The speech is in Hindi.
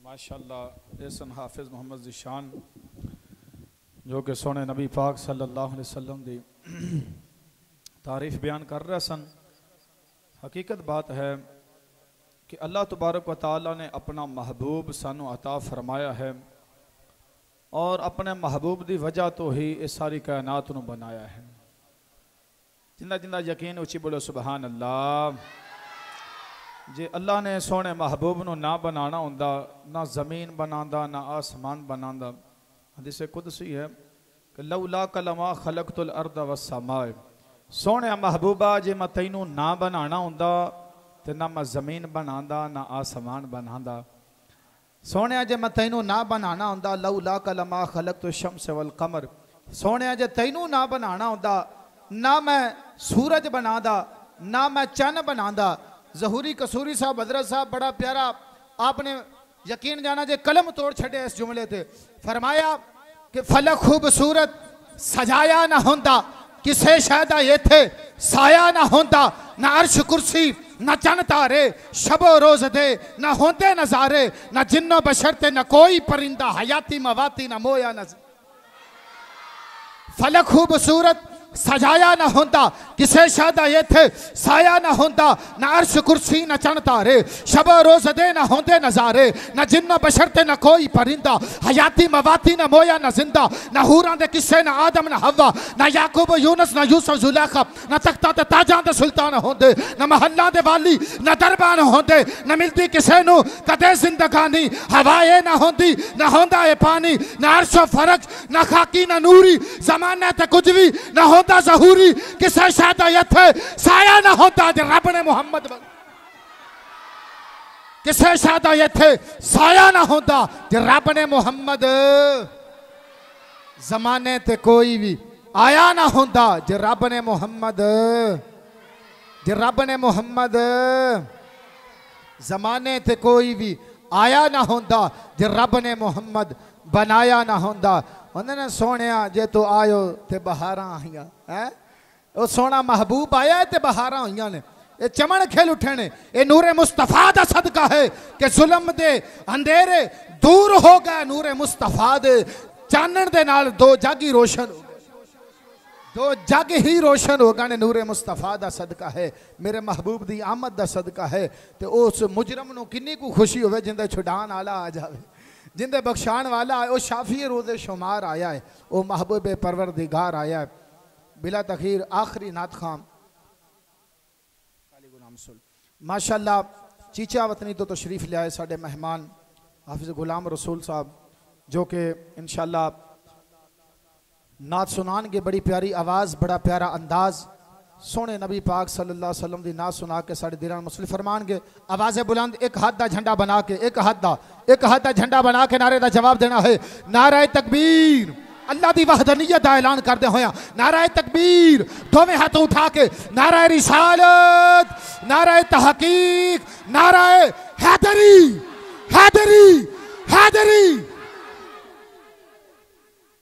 माशाअल्लाह एहसन हाफिज मोहम्मद ज़िशान जो कि सोने नबी पाक सल्लल्लाहु अलैहि वसल्लम दी तारीफ बयान कर रहे सन। हकीकत बात है कि अल्लाह तबारक व तआला ने अपना महबूब सानू अता फरमाया है और अपने महबूब की वजह तो ही इस सारी कायनात नू बनाया है। जिंदा जिंदा यकीन उची बोलो सुबहान अल्लाह। जे अल्लाह ने सोने महबूब नू ना बनाना हुंदा, ना ज़मीन बनांदा ना आसमान बनांदा। हदीस कुदसी है कि लौला कलमा खलकतुल अर्द वस्समाए, सोने महबूबा जे मैं तैनू ना बनाना हुंदा ते ना मैं ज़मीन बनांदा ना आसमान बनांदा। सोने जे मैं तैनू ना बनाना हुंदा लौला कलमा खलकतु शम्स वल कमर, सोने जे तैनू ना बनाना हुंदा ना मैं सूरज बनांदा ना मैं चन्न बनांदा। ज़हूरी कसूरी साहब हजरत साहब बड़ा प्यारा आपने यकीन जाना जे कलम तोड़ छड़े इस जुमले थे। फरमाया कि फलक खूबसूरत सजाया ना होंदा किसे शायद ये थे साया ना होंदा, ना अर्श कुर्सी ना चन तारे शबो रोज दे ना होंदे नजारे, ना जिन्नो बशरते ना कोई परिंदा हयाती मवाती ना मोया न। फलक खूबसूरत सजाया ना होंदा किसे शादा ये थे साया ना होंदा, ना अर्श कुर्सी ना चन तारे शब रोज दे ना होंदे नजारे, ना जिन्ना बशरते ना कोई परिंदा हयाती मवाती ना मोया ना जिंदा। ना हूरां दे किस्से ना आदम ना हवा, ना याकूब यूनुस ना यूसुफ जुलेखा, ना तख्ता ते ताजां दे सुल्तान होंदे, ना महल्ला दे वाली ना दरबान होंदे, ना मिलती किसे नू कदे जिंदगानी हवाए ना होंदी ना होंदा ए पानी, ना अर्शो फरक ना खाकी ना नूरी जमाने ते कुछ भी ना होता ज़हूरी किसे शायद ये थे साया ना होता जे रब ने मोहम्मद, किसे शायद ये थे साया ना होता जे रब ने मोहम्मद, जमाने ते कोई भी आया ना होता जे रब ने मोहम्मद, जे रब ने मोहम्मद, जमाने ते कोई भी आया ना होता जे रब ने मोहम्मद बनाया ना होता। उन्होंने सोने जे तू आयो ते बहारा आईया है, वो सोना महबूब आया ते बहारा हुई ने, ये चमन खेल उठे ने, ये नूरे मुस्तफा दा सदका है कि जुल्म दे अंधेरे दूर हो गए, नूरे मुस्तफा दे चानन दे नाल दो जग ही रोशन हो गए, दो जग ही रोशन हो गए। नूरे मुस्तफा दा सदका है, मेरे महबूब दी आमद दा सदका है। ते उस मुजरम नू किन्नी को खुशी होवे जिंदे छुड़ान आला आ जावे, जिंदे बख्शान वाला है, वो शाफी रोज़े शुमार आया है, वो महबूब परवरदिगार आया है। बिला तखीर आखिरी नात खाम माशाअल्लाह चीचा वतनी तो तशरीफ ले आए साढ़े मेहमान हाफिज गुलाम रसूल साहब, जो कि इंशाअल्लाह नात सुनान के बड़ी प्यारी आवाज़ बड़ा प्यारा अंदाज सोने नबी पाक सल्लल्लाहु अलैहि वसल्लम दी नात सुना के साढ़े दिलां मुस्लिम फरमान के आवाज़ बुलंद एक हाथ दा झंडा बना के, एक हाथ दा झंडा बना के नारे दा जवाब देना है। नारे तकबीर अल्लाह दी वहदनियत दा ऐलान करदे होया, नारे तकबीर दोवें हाथ उठा के, नारे रिसालत, नारे तहकीक, नारे हैदरी हैदरी हैदरी।